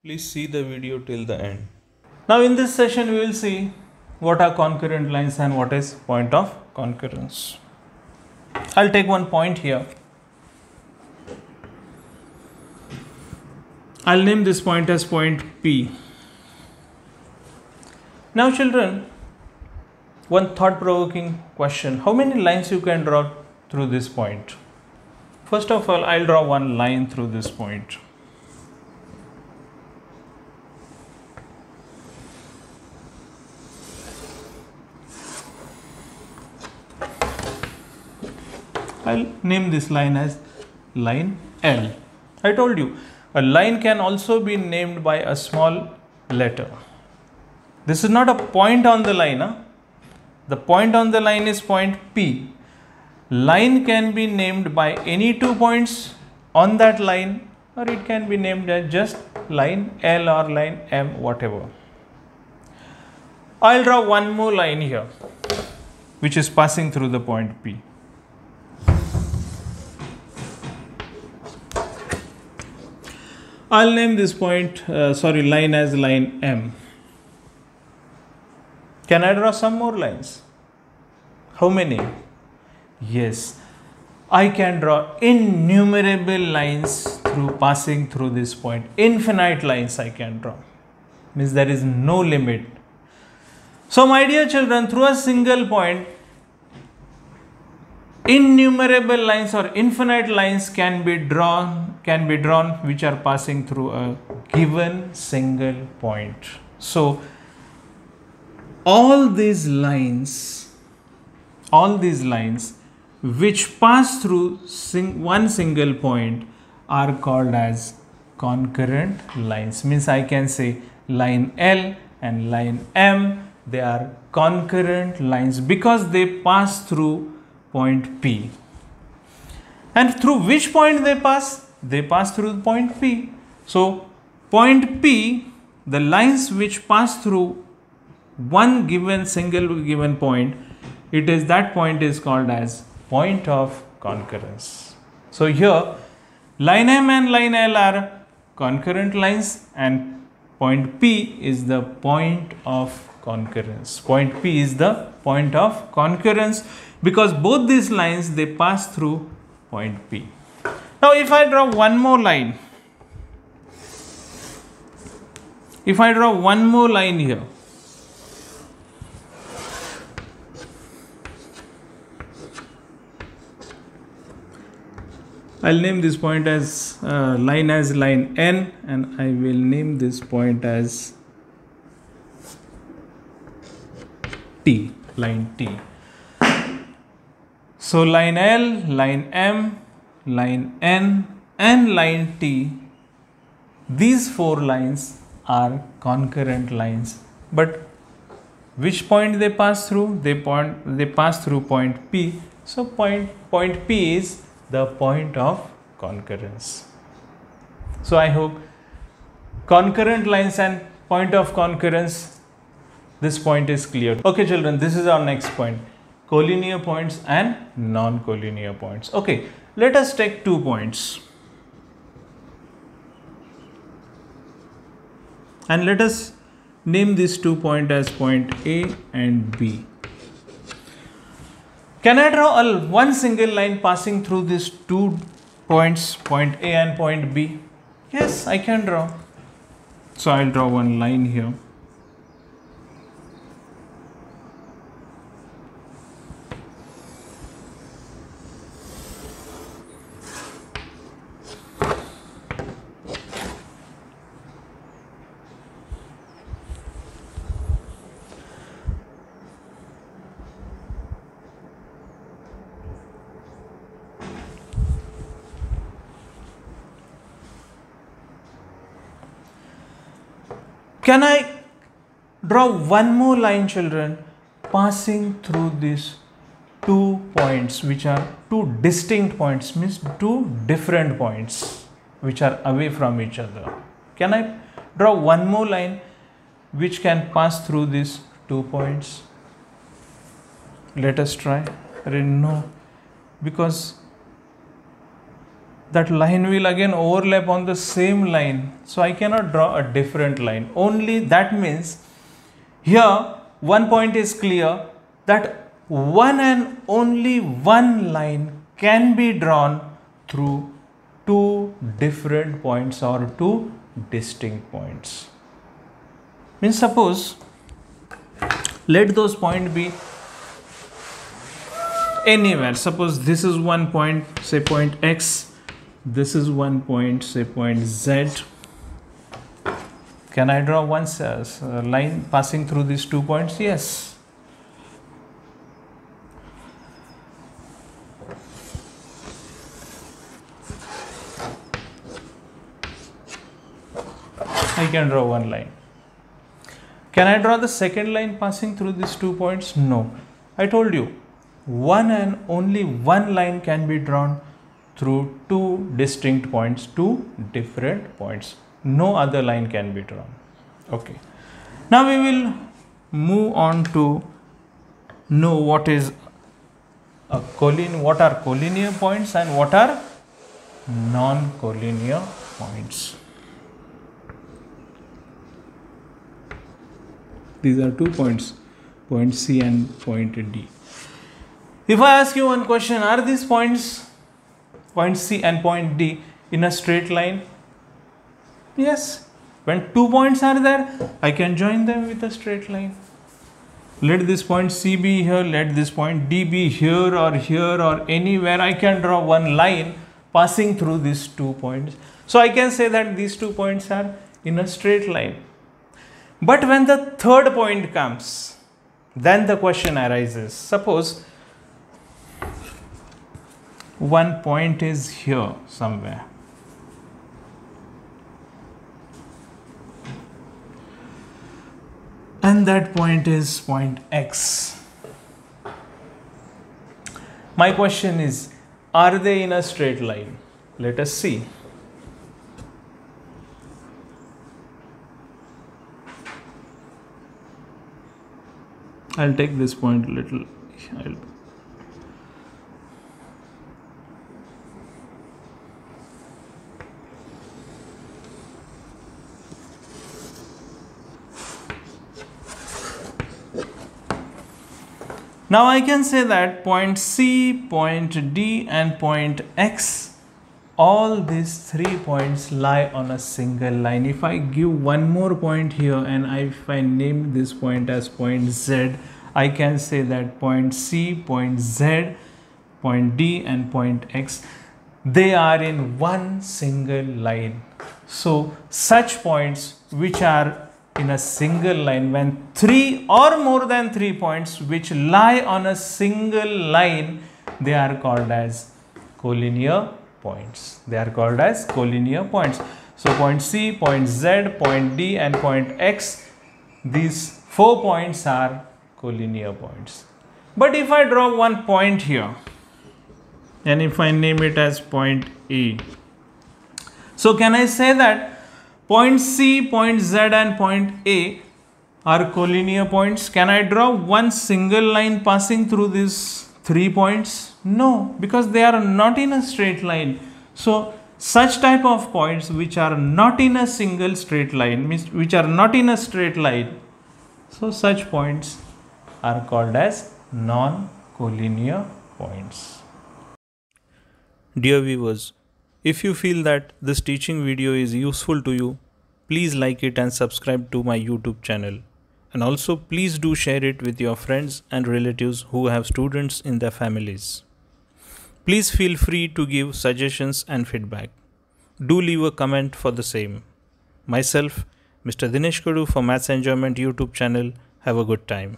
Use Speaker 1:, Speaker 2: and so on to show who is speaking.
Speaker 1: Please see the video till the end. Now in this session we will see what are concurrent lines and what is point of concurrence. I'll take one point here. I'll name this point as point P. Now children, one thought-provoking question. How many lines you can draw through this point? First of all, I'll draw one line through this point. I'll name this line as line L. I told you, a line can also be named by a small letter. This is not a point on the line. The point on the line is point P. Line can be named by any 2 points on that line, or it can be named as just line L or line M, whatever. I'll draw one more line here, which is passing through the point P. I'll name this line as line M. Can I draw some more lines? How many? Yes, I can draw innumerable lines passing through this point. Infinite lines I can draw. Means there is no limit. So my dear children, through a single point, innumerable lines or infinite lines can be drawn which are passing through a given single point. So all these lines which pass through one single point are called as concurrent lines. Means I can say line L and line M, they are concurrent lines because they pass through point P. And through which point they pass? They pass through point P. So point P, the lines which pass through one single given point, that point is called as point of concurrence. So here line M and line L are concurrent lines and point P is the point of concurrence. Point P is the point of concurrence because both these lines they pass through point P. Now if I draw one more line, here, I'll name this point as line N, and I will name this point as T, line T. So line L, line M, line N and line T, these 4 lines are concurrent lines. But which point they pass through? They pass through point P. So point P is the point of concurrence. So I hope concurrent lines and point of concurrence, this point is clear. Okay children, this is our next point. Collinear points and non-collinear points. Okay, let us take 2 points. And let us name these 2 points as point A and B. Can I draw one single line passing through these 2 points, point A and point B? Yes, I can draw. So I'll draw one line here. Can I draw one more line, children, passing through these 2 points, which are 2 distinct points, means 2 different points, which are away from each other? Can I draw one more line which can pass through these 2 points? Let us try. No, because that line will again overlap on the same line. So I cannot draw a different line. Only that means here one point is clear, that one and only one line can be drawn through two different points or two distinct points. Means suppose let those points be anywhere. Suppose this is one point, say point X. This is one point, say point Z. Can I draw one line passing through these 2 points? Yes. I can draw one line. Can I draw the second line passing through these 2 points? No. I told you, one and only one line can be drawn through two distinct points, two different points. No other line can be drawn. Okay. Now we will move on to know what is what are collinear points and what are non-collinear points. These are 2 points, point C and point D. If I ask you one question, are these points, point C and point D, in a straight line? Yes. When 2 points are there, I can join them with a straight line. Let this point C be here, let this point D be here or anywhere. I can draw one line passing through these 2 points. So I can say that these 2 points are in a straight line. But when the third point comes, then the question arises. Suppose one point is here somewhere. And that point is point X. My question is, are they in a straight line? Let us see. I'll take this point a little. Now I can say that point C, point D and point X, all these 3 points lie on a single line. If I give one more point here and if I name this point as point Z, I can say that point C, point Z, point D and point X, they are in one single line. So such points which are in a single line, when 3 or more than 3 points which lie on a single line, they are called as collinear points. They are called as collinear points. So point C, point Z, point D and point X, these 4 points are collinear points. But if I draw one point here and if I name it as point A, so can I say that point C, point Z and point A are collinear points? Can I draw one single line passing through these 3 points? No, because they are not in a straight line. So such type of points which are not in a single straight line, means which are not in a straight line, so such points are called as non-collinear points.
Speaker 2: Dear viewers, if you feel that this teaching video is useful to you, please like it and subscribe to my YouTube channel. And also please do share it with your friends and relatives who have students in their families. Please feel free to give suggestions and feedback. Do leave a comment for the same. Myself, Mr. Dinesh Kadu for Maths Enjoyment YouTube channel. Have a good time.